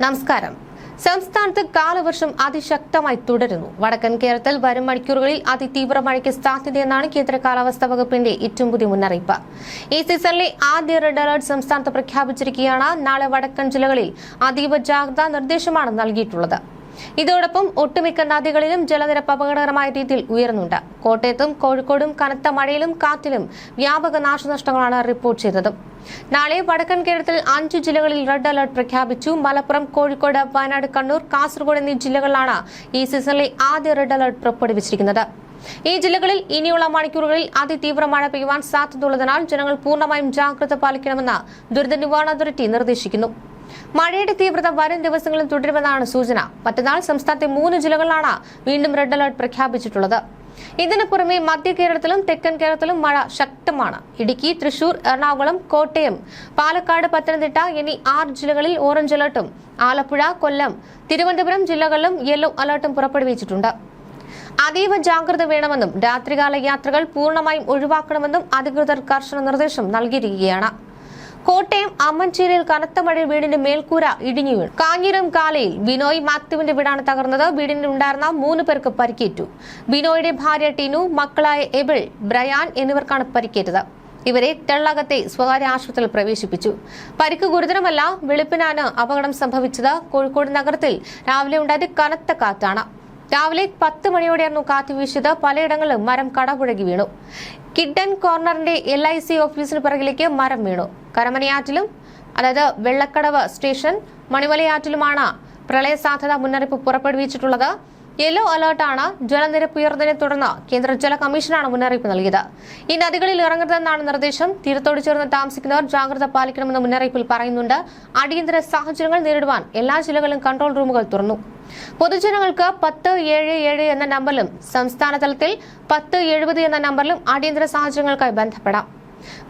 നമസ്കാരം. സംസ്ഥാനത്ത് കാലവർഷം അതിശക്തമായി തുടരുന്നു. വടക്കൻ കേരളത്തിൽ വരും മണിക്കൂറുകളിൽ അതിതീവ്ര മഴയ്ക്ക് സാധ്യതയെന്നാണ് കേന്ദ്ര കാലാവസ്ഥാ വകുപ്പിന്റെ ഏറ്റവും പുതിയ മുന്നറിയിപ്പ്. ഈ സീസണിലെ ആദ്യ റെഡ് അലർട്ട് സംസ്ഥാനത്ത് പ്രഖ്യാപിച്ചിരിക്കുകയാണ്. നാളെ വടക്കൻ ജില്ലകളിൽ അതീവ ജാഗ്രതാ നിർദ്ദേശമാണ് നൽകിയിട്ടുള്ളത്. ഇതോടൊപ്പം ഒട്ടുമിക്ക നദികളിലും ജലനിരപ്പ് അപകടകരമായ രീതിയിൽ ഉയർന്നുണ്ട്. കോട്ടയത്തും കോഴിക്കോടും കനത്ത മഴയിലും കാറ്റിലും വ്യാപക നാശനഷ്ടങ്ങളാണ് റിപ്പോർട്ട് ചെയ്തത്. നാളെ വടക്കൻ കേരളത്തിൽ 5 ജില്ലകളിൽ റെഡ് അലർട്ട് പ്രഖ്യാപിച്ചു. മലപ്പുറം, കോഴിക്കോട്, വയനാട്, കണ്ണൂർ, കാസർഗോഡ് എന്നീ ജില്ലകളിലാണ് ഈ സീസണിലെ ആദ്യ റെഡ് അലർട്ട് പുറപ്പെടുവിച്ചിരിക്കുന്നത്. ഈ ജില്ലകളിൽ ഇനിയുള്ള മണിക്കൂറുകളിൽ അതിതീവ്ര മഴ പെയ്യുവാൻ സാധ്യതയുള്ളതിനാൽ ജനങ്ങൾ പൂർണ്ണമായും ജാഗ്രത പാലിക്കണമെന്ന് ദുരന്ത നിവാരണ അതോറിറ്റി നിർദ്ദേശിക്കുന്നു. മഴയുടെ തീവ്രത വരും ദിവസങ്ങളിൽ തുടരുമെന്നാണ് സൂചന. മറ്റന്നാൾ സംസ്ഥാനത്തെ 3 ജില്ലകളിലാണ് വീണ്ടും റെഡ് അലർട്ട് പ്രഖ്യാപിച്ചിട്ടുള്ളത്. ഇതിനു പുറമെ മധ്യ കേരളത്തിലും തെക്കൻ കേരളത്തിലും മഴ ശക്തമാണ്. ഇടുക്കി, തൃശൂർ, എറണാകുളം, കോട്ടയം, പാലക്കാട്, പത്തനംതിട്ട എന്നീ 6 ജില്ലകളിൽ ഓറഞ്ച് അലർട്ടും ആലപ്പുഴ, കൊല്ലം, തിരുവനന്തപുരം ജില്ലകളിലും യെല്ലോ അലർട്ടും പുറപ്പെടുവിച്ചിട്ടുണ്ട്. അതീവ ജാഗ്രത വേണമെന്നും രാത്രികാല യാത്രകൾ പൂർണ്ണമായും ഒഴിവാക്കണമെന്നും അധികൃതർ കർശന നിർദ്ദേശം നൽകിയിരിക്കുകയാണ്. കോട്ടയം അമ്മൻചേരിയിൽ കനത്ത മഴയിൽ വീടിന്റെ മേൽക്കൂര ഇടിഞ്ഞു വീണു. കാഞ്ഞിരം കാലയിൽ ബിനോയ് മാത്യുവിന്റെ വീടാണ് തകർന്നത്. വീടിന് ഉണ്ടായിരുന്ന 3 പേർക്ക് പരിക്കേറ്റു. ബിനോയുടെ ഭാര്യ ടിനു, മക്കളായ എബിൾ, ബ്രയാൻ എന്നിവർക്കാണ് പരിക്കേറ്റത്. ഇവരെ തെള്ളകത്തെ സ്വകാര്യ ആശുപത്രിയിൽ പ്രവേശിപ്പിച്ചു. പരിക്ക് ഗുരുതരമല്ല. വെളുപ്പിനാണ് അപകടം സംഭവിച്ചത്. കോഴിക്കോട് നഗരത്തിൽ രാവിലെ ഉണ്ടായത് കനത്ത കാറ്റാണ്. രാവിലെ 10 മണിയോടെയായിരുന്നു കാറ്റ് വീശിയത്. പലയിടങ്ങളിലും മരം കടപുഴകി വീണു. കിഡൻ കോർണറിന്റെ LIC ഓഫീസിന് പിറകിലേക്ക് മരം വീണു. കരമനയാറ്റിലും, അതായത് വെള്ളക്കടവ് സ്റ്റേഷൻ, മണിമലയാറ്റിലുമാണ് പ്രളയ സാധ്യതാ മുന്നറിയിപ്പ് പുറപ്പെടുവിച്ചിട്ടുള്ളത്. യെല്ലോ അലർട്ടാണ്. ജലനിരപ്പ് ഉയർന്നതിനെ തുടർന്ന് കേന്ദ്ര ജല കമ്മീഷനാണ് മുന്നറിയിപ്പ് നൽകിയത്. ഈ നദികളിൽ ഇറങ്ങരുതെന്നാണ് നിർദ്ദേശം. തീരത്തോട് ചേർന്ന് താമസിക്കുന്നവർ ജാഗ്രത പാലിക്കണമെന്ന് മുന്നറിയിപ്പിൽ പറയുന്നുണ്ട്. അടിയന്തര സാഹചര്യങ്ങൾ നേരിടുവാൻ എല്ലാ ജില്ലകളിലും കൺട്രോൾ റൂമുകൾ തുറന്നു. പൊതുജനങ്ങൾക്ക് 1077 എന്ന നമ്പറിലും സംസ്ഥാന തലത്തിൽ 1070 എന്ന നമ്പറിലും അടിയന്തര സാഹചര്യങ്ങൾക്കായി ബന്ധപ്പെടാം.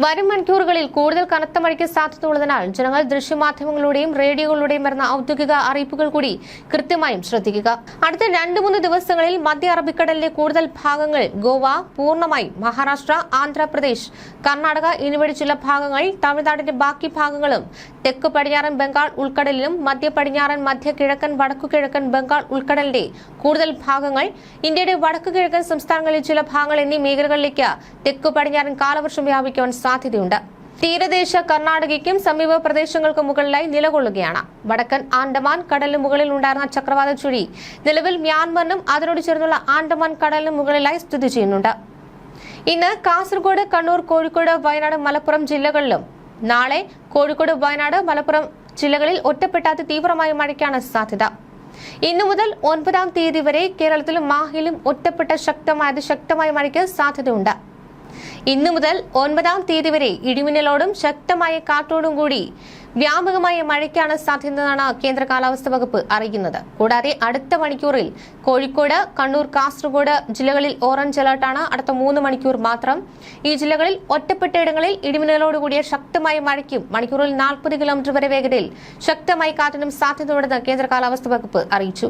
വരും മണിക്കൂറുകളിൽ കൂടുതൽ കനത്ത മഴയ്ക്ക് സാധ്യതയുള്ളതിനാൽ ജനങ്ങൾ ദൃശ്യമാധ്യമങ്ങളിലൂടെയും റേഡിയോകളിലൂടെയും വരുന്ന ഔദ്യോഗിക അറിയിപ്പുകൾ കൂടി കൃത്യമായും ശ്രദ്ധിക്കുക. അടുത്ത 2-3 ദിവസങ്ങളിൽ മധ്യ അറബിക്കടലിലെ കൂടുതൽ ഭാഗങ്ങൾ, ഗോവ പൂർണ്ണമായും, മഹാരാഷ്ട്ര, ആന്ധ്രാപ്രദേശ്, കർണാടക എന്നിവയുടെ ചില ഭാഗങ്ങൾ, തമിഴ്നാടിന്റെ ബാക്കി ഭാഗങ്ങളും, തെക്ക് പടിഞ്ഞാറൻ ബംഗാൾ ഉൾക്കടലിലും മധ്യ പടിഞ്ഞാറൻ, മധ്യ കിഴക്കൻ, വടക്കു കിഴക്കൻ ബംഗാൾ ഉൾക്കടലിന്റെ കൂടുതൽ ഭാഗങ്ങൾ, ഇന്ത്യയുടെ വടക്കു കിഴക്കൻ സംസ്ഥാനങ്ങളിലെ ചില ഭാഗങ്ങൾ എന്നീ മേഖലകളിലേക്ക് തെക്ക് പടിഞ്ഞാറൻ കാലവർഷം വ്യാപിക്കാൻ സാധ്യതയുണ്ട്. തീരദേശ കർണാടകയ്ക്കും സമീപ പ്രദേശങ്ങൾക്കും മുകളിലായി നിലകൊള്ളുകയാണ്. വടക്കൻ ആൻഡമാൻ കടലിന് മുകളിൽ ഉണ്ടായിരുന്ന ചക്രവാത ചുഴി നിലവിൽ മ്യാൻമറിനും അതിനോട് ചേർന്നുള്ള ആൻഡമാൻ കടലിന് മുകളിലായി സ്ഥിതി ചെയ്യുന്നുണ്ട്. ഇന്ന് കാസർഗോഡ്, കണ്ണൂർ, കോഴിക്കോട്, വയനാട്, മലപ്പുറം ജില്ലകളിലും നാളെ കോഴിക്കോട്, വയനാട്, മലപ്പുറം ജില്ലകളിൽ ഒറ്റപ്പെട്ട അതിതീവ്രമായ മഴയ്ക്കാണ് സാധ്യത. ഇന്നു മുതൽ 9-ാം തീയതി വരെ കേരളത്തിലും മാഹിയിലും ഒറ്റപ്പെട്ട അതിശക്തമായ മഴയ്ക്ക് സാധ്യതയുണ്ട്. ഇന്നു മുതൽ 9-ാം തീയതി വരെ ഇടിമിന്നലോടും ശക്തമായ കാറ്റോടും കൂടി വ്യാപകമായ മഴയ്ക്കാണ് സാധ്യതയെന്നാണ് കേന്ദ്ര കാലാവസ്ഥാ വകുപ്പ് അറിയിക്കുന്നത്. കൂടാതെ അടുത്ത മണിക്കൂറിൽ കോഴിക്കോട്, കണ്ണൂർ, കാസർഗോഡ് ജില്ലകളിൽ ഓറഞ്ച് അലർട്ടാണ്. അടുത്ത 3 മണിക്കൂർ മാത്രം. ഈ ജില്ലകളിൽ ഒറ്റപ്പെട്ടയിടങ്ങളിൽ ഇടിമിന്നലോടുകൂടിയ ശക്തമായ മഴയ്ക്കും മണിക്കൂറിൽ 40 കിലോമീറ്റർ വരെ വേഗതയിൽ ശക്തമായ കാറ്റിനും സാധ്യതയുണ്ടെന്ന് കേന്ദ്ര കാലാവസ്ഥാ വകുപ്പ് അറിയിച്ചു.